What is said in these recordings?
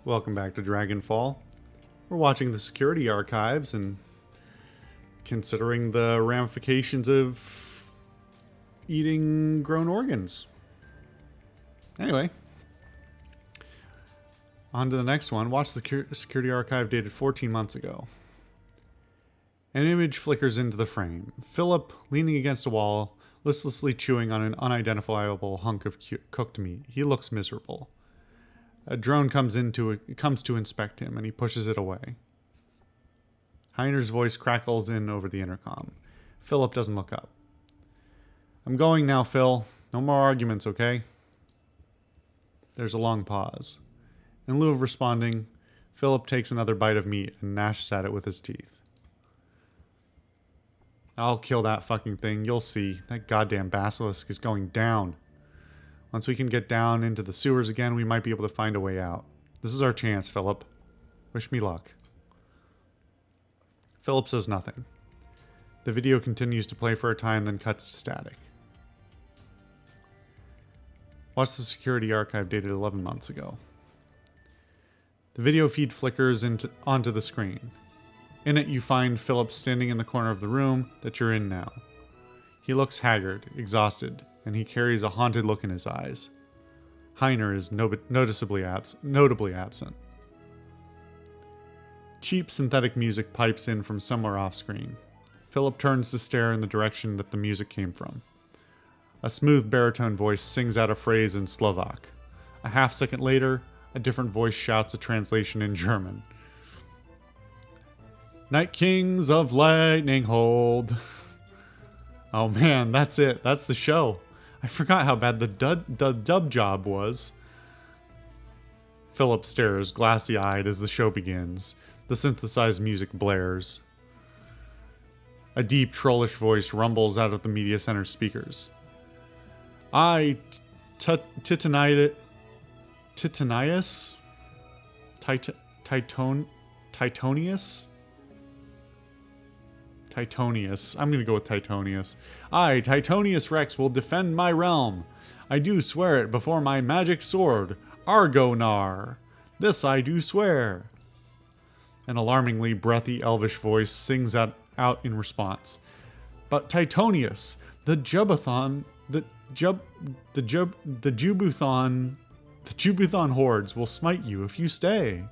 Welcome back to Dragonfall. We're watching the security archives and considering the ramifications of eating grown organs. Anyway, on to the next one. Watch the security archive dated 14 months ago. An image flickers into the frame. Philip, leaning against a wall, listlessly chewing on an unidentifiable hunk of cooked meat. He looks miserable. A drone comes to inspect him, and he pushes it away. Heiner's voice crackles in over the intercom. Philip doesn't look up. I'm going now, Phil. No more arguments, okay? There's a long pause. In lieu of responding, Philip takes another bite of meat and gnashes at it with his teeth. I'll kill that fucking thing. You'll see. That goddamn basilisk is going down. Once we can get down into the sewers again, we might be able to find a way out. This is our chance, Philip. Wish me luck. Philip says nothing. The video continues to play for a time, then cuts to static. Watch the security archive dated 11 months ago. The video feed flickers onto the screen. In it, you find Philip standing in the corner of the room that you're in now. He looks haggard, exhausted, and he carries a haunted look in his eyes. Heiner is notably absent. Cheap synthetic music pipes in from somewhere off-screen. Philip turns to stare in the direction that the music came from. A smooth baritone voice sings out a phrase in Slovak. A half-second later, a different voice shouts a translation in German. Night Kings of Lightning Hold. Oh man, that's it. That's the show. I forgot how bad the dub job was. Philip stares, glassy-eyed, as the show begins. The synthesized music blares. A deep, trollish voice rumbles out of the media center's speakers. Titanius? Titonius. I'm going to go with Titonius. I, Titonius Rex, will defend my realm. I do swear it before my magic sword, Argonar. This I do swear. An alarmingly breathy elvish voice sings out in response. But Titonius, the Jubathon hordes will smite you if you stay.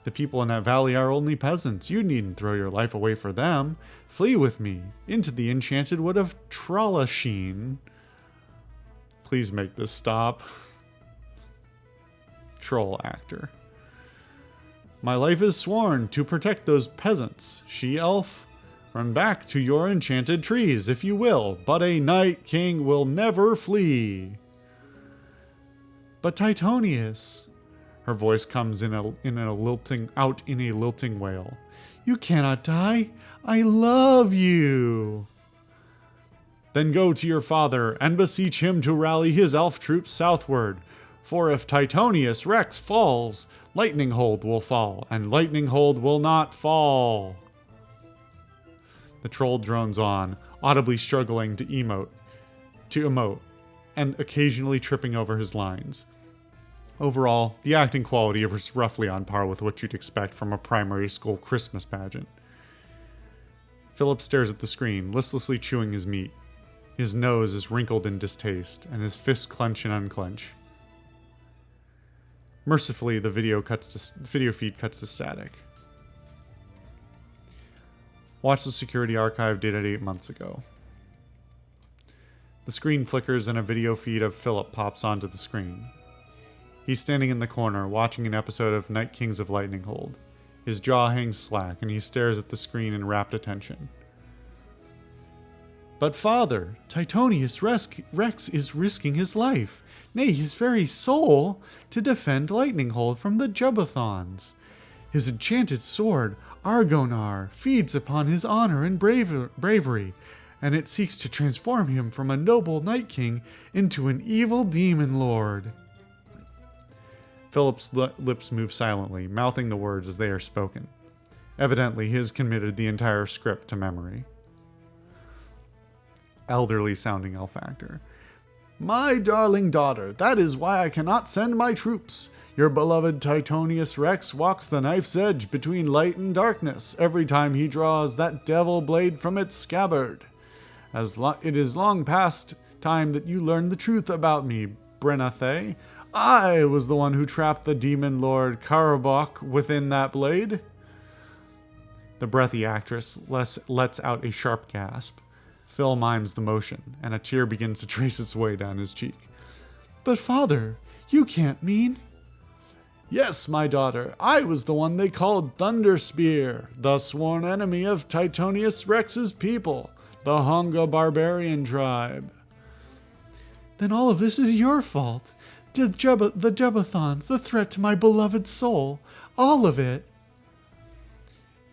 The people in that valley are only peasants. You needn't throw your life away for them. Flee with me into the enchanted wood of Trallasheen. Please make this stop. Troll actor. My life is sworn to protect those peasants. She-elf, run back to your enchanted trees if you will, but a Night King will never flee. But Titonius... Her voice comes in a lilting wail. You cannot die. I love you. Then go to your father and beseech him to rally his elf troops southward. For if Titonius Rex falls, Lightning Hold will fall, and Lightning Hold will not fall. The troll drones on, audibly struggling to emote, and occasionally tripping over his lines. Overall, the acting quality is roughly on par with what you'd expect from a primary school Christmas pageant. Philip stares at the screen, listlessly chewing his meat. His nose is wrinkled in distaste, and his fists clench and unclench. Mercifully, the video feed cuts to static. Watch the security archive dated 8 months ago. The screen flickers and a video feed of Philip pops onto the screen. He's standing in the corner, watching an episode of Night Kings of Lightning Hold. His jaw hangs slack, and he stares at the screen in rapt attention. But father, Titonius Rex is risking his life, nay, his very soul, to defend Lightning Hold from the Jubathons. His enchanted sword, Argonar, feeds upon his honor and bravery, and it seeks to transform him from a noble Night King into an evil demon lord. Philip's lips move silently, mouthing the words as they are spoken. Evidently, he has committed the entire script to memory. Elderly-sounding elf actor. My darling daughter, that is why I cannot send my troops. Your beloved Titonius Rex walks the knife's edge between light and darkness every time he draws that devil blade from its scabbard. It is long past time that you learn the truth about me, Brenathe. I was the one who trapped the demon lord Karabok within that blade. The breathy actress lets out a sharp gasp. Phil mimes the motion, and a tear begins to trace its way down his cheek. But father, you can't mean... Yes, my daughter, I was the one they called Thunderspear, the sworn enemy of Titonius Rex's people, the Honga barbarian tribe. Then all of this is your fault. The Jebathons, the threat to my beloved soul, all of it.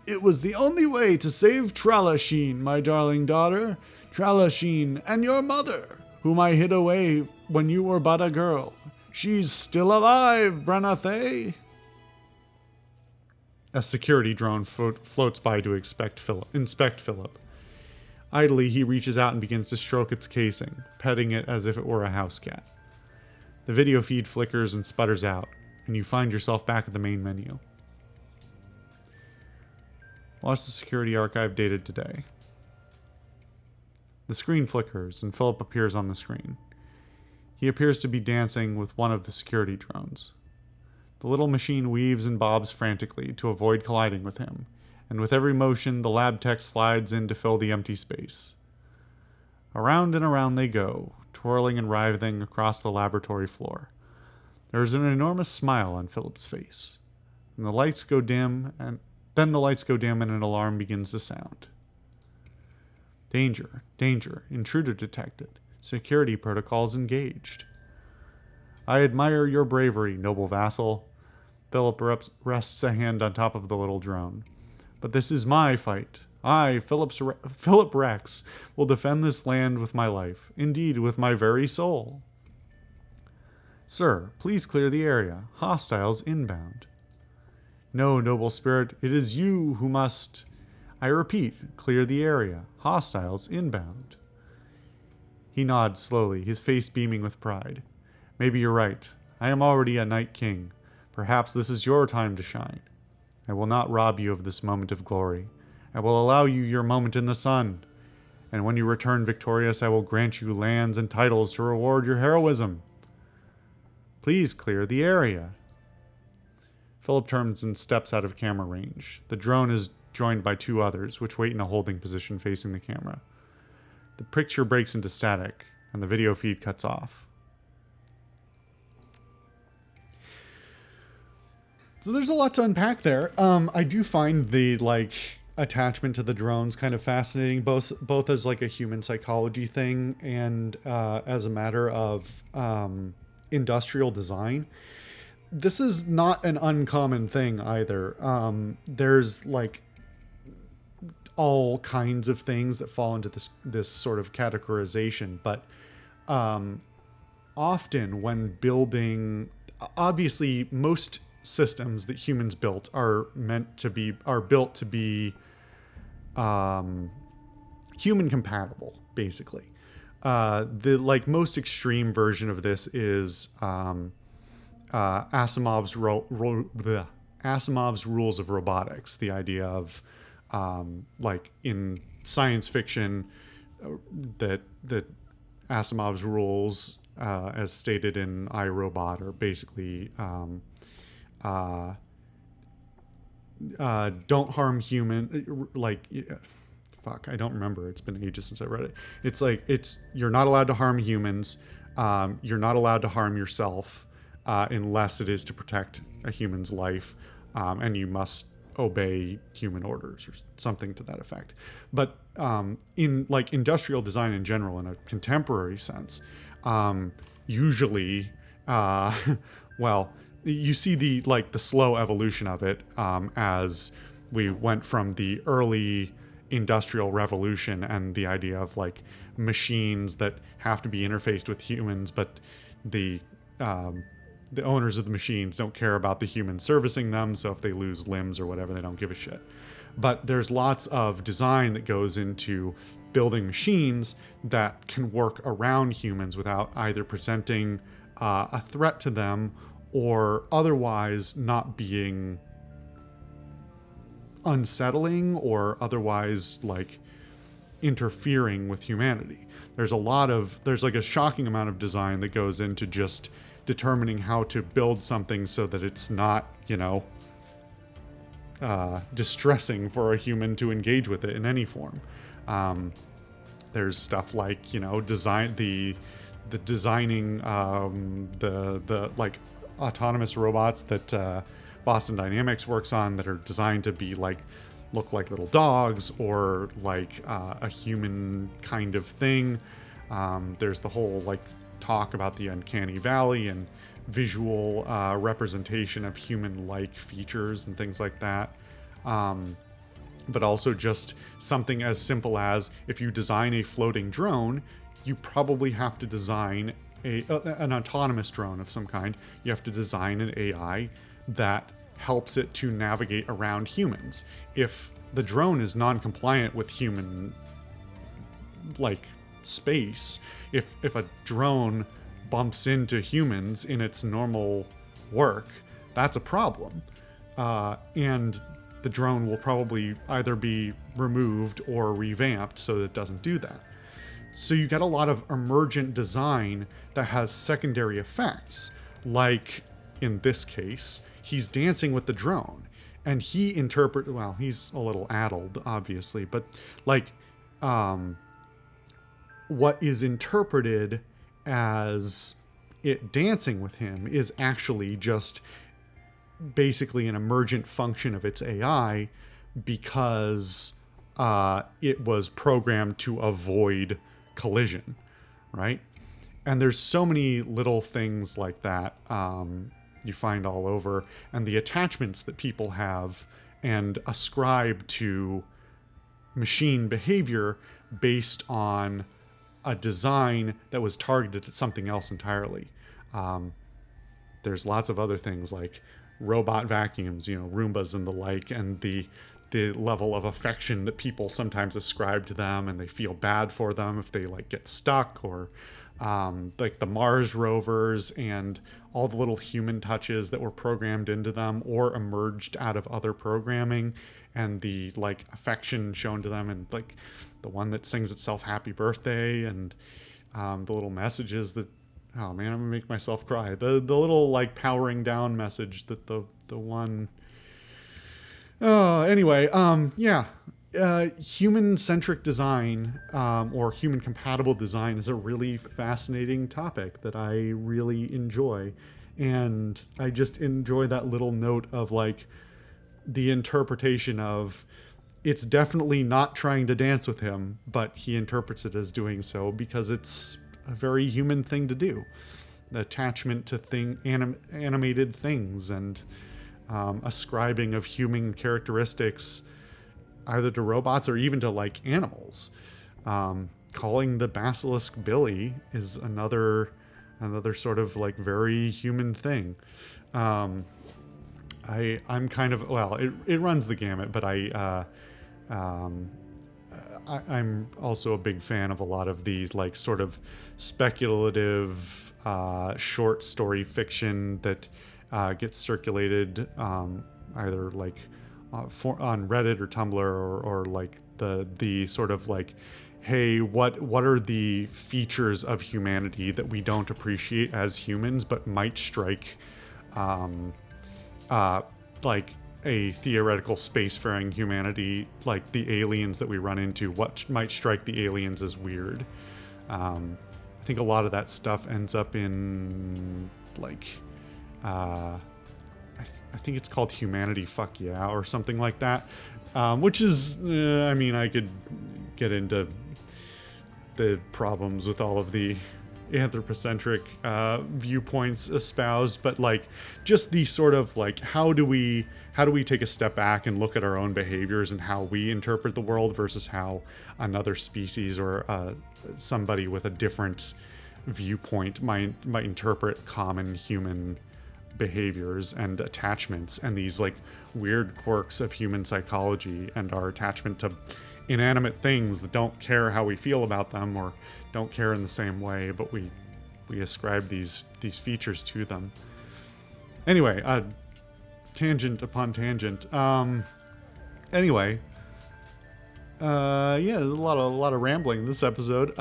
It was the only way to save Tralasheen, my darling daughter. Tralasheen and your mother, whom I hid away when you were but a girl. She's still alive, Brenathe. A security drone floats by to inspect Philip. Idly, he reaches out and begins to stroke its casing, petting it as if it were a house cat. The video feed flickers and sputters out, and you find yourself back at the main menu. Watch the security archive dated today. The screen flickers, and Philip appears on the screen. He appears to be dancing with one of the security drones. The little machine weaves and bobs frantically to avoid colliding with him, and with every motion, the lab tech slides in to fill the empty space. Around and around they go, twirling and writhing across the laboratory floor. There is an enormous smile on Philip's face, and the lights go dim, and then the lights go dim and an alarm begins to sound. Danger, danger, intruder detected. Security protocols engaged. I admire your bravery, noble vassal. Philip rests a hand on top of the little drone. But this is my fight. I, Philip Rex, will defend this land with my life. Indeed, with my very soul. Sir, please clear the area. Hostiles inbound. No, noble spirit, it is you who must... I repeat, clear the area. Hostiles inbound. He nods slowly, his face beaming with pride. Maybe you're right. I am already a Night King. Perhaps this is your time to shine. I will not rob you of this moment of glory. I will allow you your moment in the sun. And when you return victorious, I will grant you lands and titles to reward your heroism. Please clear the area. Philip turns and steps out of camera range. The drone is joined by two others, which wait in a holding position facing the camera. The picture breaks into static, and the video feed cuts off. So there's a lot to unpack there. I do find the attachment to the drones kind of fascinating, both as like a human psychology thing and as a matter of industrial design. This is not an uncommon thing either. There's like all kinds of things that fall into this sort of categorization, but often when building, obviously most systems that humans built are built to be human compatible, basically. The most extreme version of this is Asimov's rules of robotics. The idea of in science fiction, that Asimov's rules, as stated in iRobot, are basically don't harm human. I don't remember. It's been ages since I read it. You're not allowed to harm humans. You're not allowed to harm yourself unless it is to protect a human's life, and you must obey human orders or something to that effect. But in industrial design in general, in a contemporary sense, usually, you see the slow evolution of it as we went from the early industrial revolution and the idea of machines that have to be interfaced with humans, but the owners of the machines don't care about the humans servicing them, so if they lose limbs or whatever, they don't give a shit. But there's lots of design that goes into building machines that can work around humans without either presenting a threat to them or otherwise not being unsettling or otherwise like interfering with humanity. There's like a shocking amount of design that goes into just determining how to build something so that it's not, distressing for a human to engage with it in any form. There's stuff like, designing the like autonomous robots that Boston Dynamics works on that are designed to be like look like little dogs or like a human kind of thing. There's the whole like talk about the uncanny valley and visual representation of human-like features and things like that. But also just something as simple as if you design a floating drone, you probably have to design an autonomous drone of some kind. You have to design an AI that helps it to navigate around humans. If the drone is non-compliant with human like space, if a drone bumps into humans in its normal work, that's a problem. And the drone will probably either be removed or revamped so that it doesn't do that. So you get a lot of emergent design that has secondary effects, like in this case, he's dancing with the drone and he's a little addled, obviously, but like, what is interpreted as it dancing with him is actually just basically an emergent function of its AI because it was programmed to avoid collision, right? And there's so many little things like that you find all over, and the attachments that people have and ascribe to machine behavior based on a design that was targeted at something else entirely. There's lots of other things like robot vacuums, Roombas and the like, and the level of affection that people sometimes ascribe to them, and they feel bad for them if they like get stuck, or like the Mars rovers and all the little human touches that were programmed into them or emerged out of other programming, and the like affection shown to them, and like the one that sings itself happy birthday, and the little messages that, oh man, I'm gonna make myself cry. The little like powering down message that the one. Anyway, human-centric design or human-compatible design is a really fascinating topic that I really enjoy, and I just enjoy that little note of like the interpretation of it's definitely not trying to dance with him, but he interprets it as doing so because it's a very human thing to do. The attachment to animated things and ascribing of human characteristics either to robots or even to like animals. Calling the basilisk Billy is another sort of like very human thing. I'm kind of, it runs the gamut, but I'm also a big fan of a lot of these like sort of speculative short story fiction that gets circulated either like on Reddit or Tumblr or like the sort of like, hey, what are the features of humanity that we don't appreciate as humans but might strike like a theoretical spacefaring humanity, like the aliens that we run into, what might strike the aliens as weird. I think a lot of that stuff ends up in like I think it's called Humanity Fuck Yeah or something like that, which is I could get into the problems with all of the anthropocentric viewpoints espoused, but like just the sort of like how do we take a step back and look at our own behaviors and how we interpret the world versus how another species or somebody with a different viewpoint might interpret common human behaviors and attachments and these like weird quirks of human psychology and our attachment to inanimate things that don't care how we feel about them or don't care in the same way, but we ascribe these features to them. Anyway, tangent upon tangent. Anyway, yeah, there's a lot of rambling in this episode.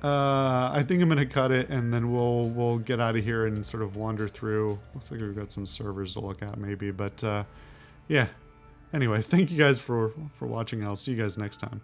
I think I'm gonna cut it, and then we'll get out of here and sort of wander through. Looks like we've got some servers to look at, maybe, but yeah. Anyway, thank you guys for watching. I'll see you guys next time.